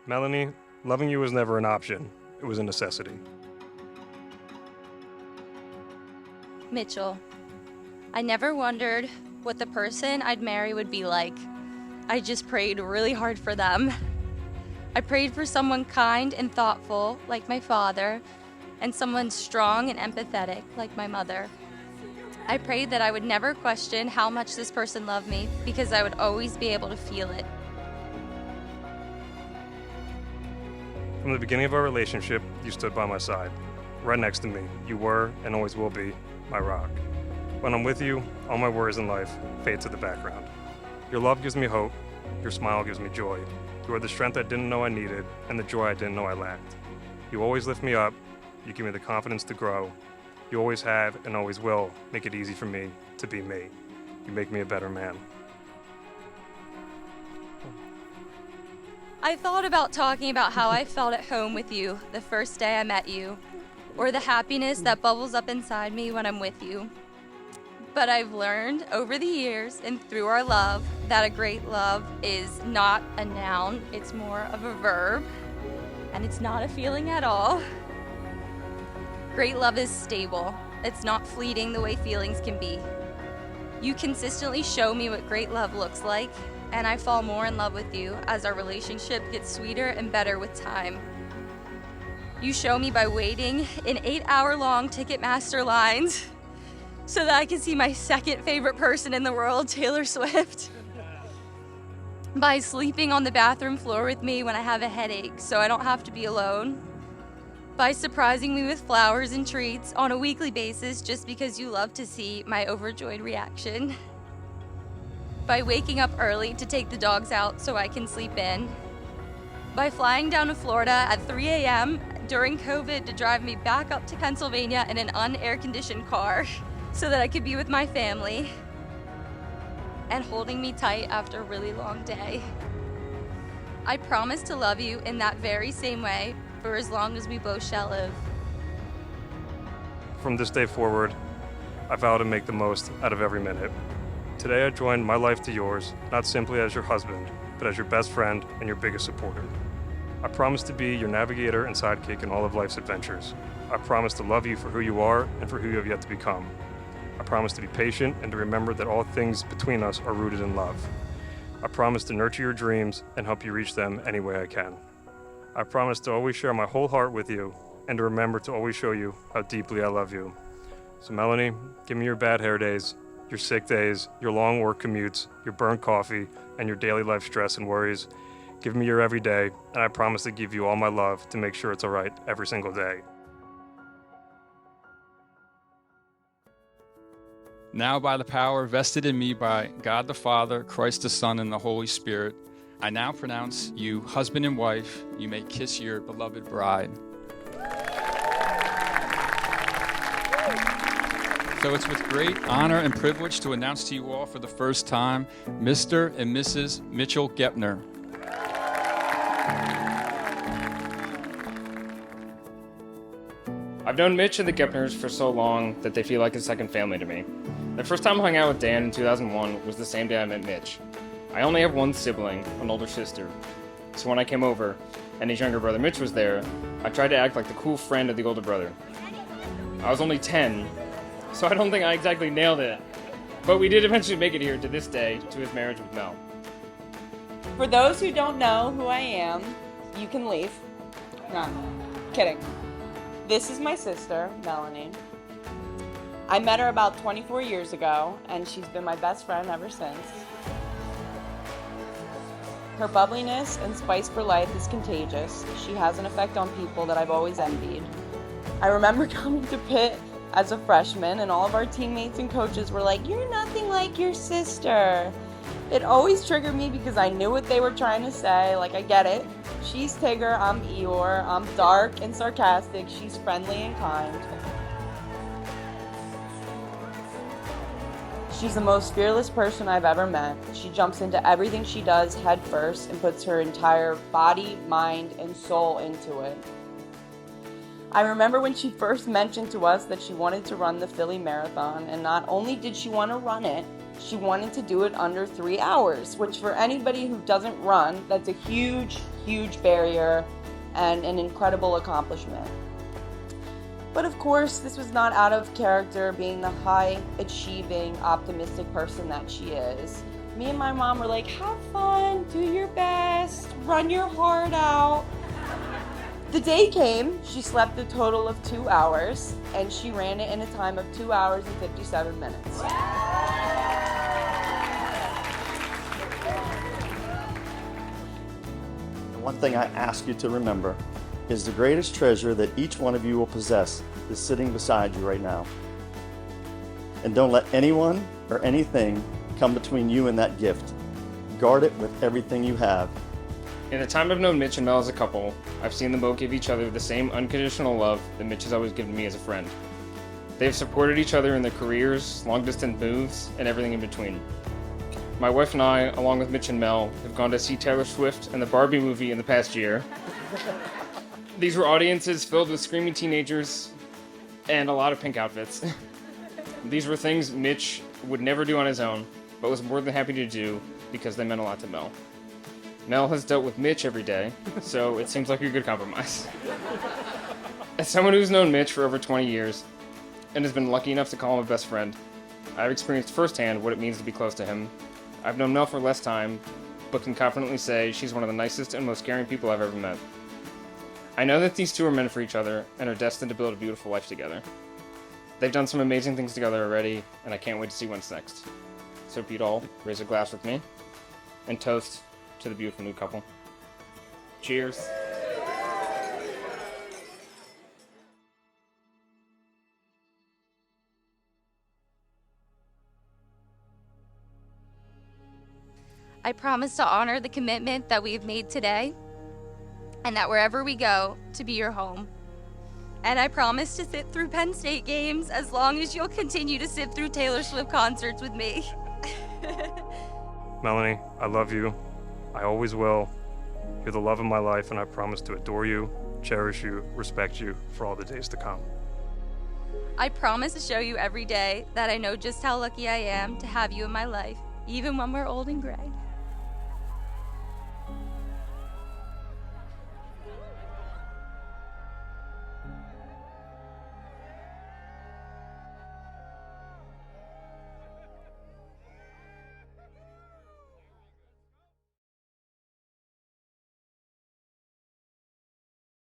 Melanie, loving you was never an option. It was a necessity. Mitchell, I never wondered what the person I'd marry would be like. I just prayed really hard for them. I prayed for someone kind and thoughtful, like my father, and someone strong and empathetic, like my mother. I prayed that I would never question how much this person loved me because I would always be able to feel it. From the beginning of our relationship, you stood by my side, right next to me. You were, and always will be, my rock. When I'm with you, all my worries in life fade to the background. Your love gives me hope, your smile gives me joy. You are the strength I didn't know I needed, and the joy I didn't know I lacked. You always lift me up, you give me the confidence to grow. You always have, and always will, make it easy for me to be me. You make me a better man. I thought about talking about how I felt at home with you the first day I met you, or the happiness that bubbles up inside me when I'm with you. But I've learned over the years and through our love that a great love is not a noun, it's more of a verb, and it's not a feeling at all. Great love is stable. It's not fleeting the way feelings can be. You consistently show me what great love looks like, and I fall more in love with you as our relationship gets sweeter and better with time. You show me by waiting in 8-hour-long Ticketmaster lines so that I can see my second favorite person in the world, Taylor Swift. By sleeping on the bathroom floor with me when I have a headache so I don't have to be alone. By surprising me with flowers and treats on a weekly basis just because you love to see my overjoyed reaction. By waking up early to take the dogs out so I can sleep in. By flying down to Florida at 3 a.m. during COVID to drive me back up to Pennsylvania in an unair-conditioned car so that I could be with my family. And holding me tight after a really long day. I promise to love you in that very same way for as long as we both shall live. From this day forward, I vow to make the most out of every minute. Today I join my life to yours, not simply as your husband, but as your best friend and your biggest supporter. I promise to be your navigator and sidekick in all of life's adventures. I promise to love you for who you are and for who you have yet to become. I promise to be patient and to remember that all things between us are rooted in love. I promise to nurture your dreams and help you reach them any way I can. I promise to always share my whole heart with you and to remember to always show you how deeply I love you. So Melanie, give me your bad hair days, your sick days, your long work commutes, your burnt coffee, and your daily life stress and worries. Give me your every day, and I promise to give you all my love to make sure it's all right every single day. Now by the power vested in me by God the Father, Christ the Son, and the Holy Spirit, I now pronounce you husband and wife. You may kiss your beloved bride. So it's with great honor and privilege to announce to you all for the first time, Mr. and Mrs. Mitchell Gepner. I've known Mitch and the Gepners for so long that they feel like a second family to me. The first time I hung out with Dan in 2001 was the same day I met Mitch. I only have one sibling, an older sister. So when I came over, and his younger brother Mitch was there, I tried to act like the cool friend of the older brother. I was only 10, so I don't think I exactly nailed it. But we did eventually make it here to this day, to his marriage with Mel. For those who don't know who I am, you can leave. No, kidding. This is my sister, Melanie. I met her about 24 years ago, and she's been my best friend ever since. Her bubbliness and spice for life is contagious. She has an effect on people that I've always envied. I remember coming to Pitt as a freshman, and all of our teammates and coaches were like, "You're nothing like your sister." It always triggered me because I knew what they were trying to say. Like, I get it. She's Tigger, I'm Eeyore. I'm dark and sarcastic. She's friendly and kind. She's the most fearless person I've ever met. She jumps into everything she does head first and puts her entire body, mind, and soul into it. I remember when she first mentioned to us that she wanted to run the Philly Marathon, and not only did she want to run it, She wanted to do it under 3 hours, which for anybody who doesn't run, that's a huge, huge barrier and an incredible accomplishment. But of course, this was not out of character, being the high-achieving, optimistic person that she is. Me and my mom were like, have fun, do your best, run your heart out. The day came, she slept a total of 2 hours, and she ran it in a time of 2 hours and 57 minutes. And one thing I ask you to remember is the greatest treasure that each one of you will possess is sitting beside you right now. And don't let anyone or anything come between you and that gift. Guard it with everything you have. In the time I've known Mitch and Mel as a couple, I've seen them both give each other the same unconditional love that Mitch has always given me as a friend. They have supported each other in their careers, long-distance moves, and everything in between. My wife and I, along with Mitch and Mel, have gone to see Taylor Swift and the Barbie movie in the past year. These were audiences filled with screaming teenagers and a lot of pink outfits. These were things Mitch would never do on his own, but was more than happy to do because they meant a lot to Mel. Mel has dealt with Mitch every day, so it seems like a good compromise. As someone who's known Mitch for over 20 years and has been lucky enough to call him a best friend, I've experienced firsthand what it means to be close to him. I've known Mel for less time, but can confidently say she's one of the nicest and most caring people I've ever met. I know that these two are meant for each other and are destined to build a beautiful life together. They've done some amazing things together already, and I can't wait to see what's next. So if you'd all raise a glass with me and toast to the beautiful new couple. Cheers. I promise to honor the commitment that we've made today, and that wherever we go, to be your home. And I promise to sit through Penn State games as long as you'll continue to sit through Taylor Swift concerts with me. Melanie, I love you. I always will. You're the love of my life, and I promise to adore you, cherish you, respect you for all the days to come. I promise to show you every day that I know just how lucky I am to have you in my life, even when we're old and gray.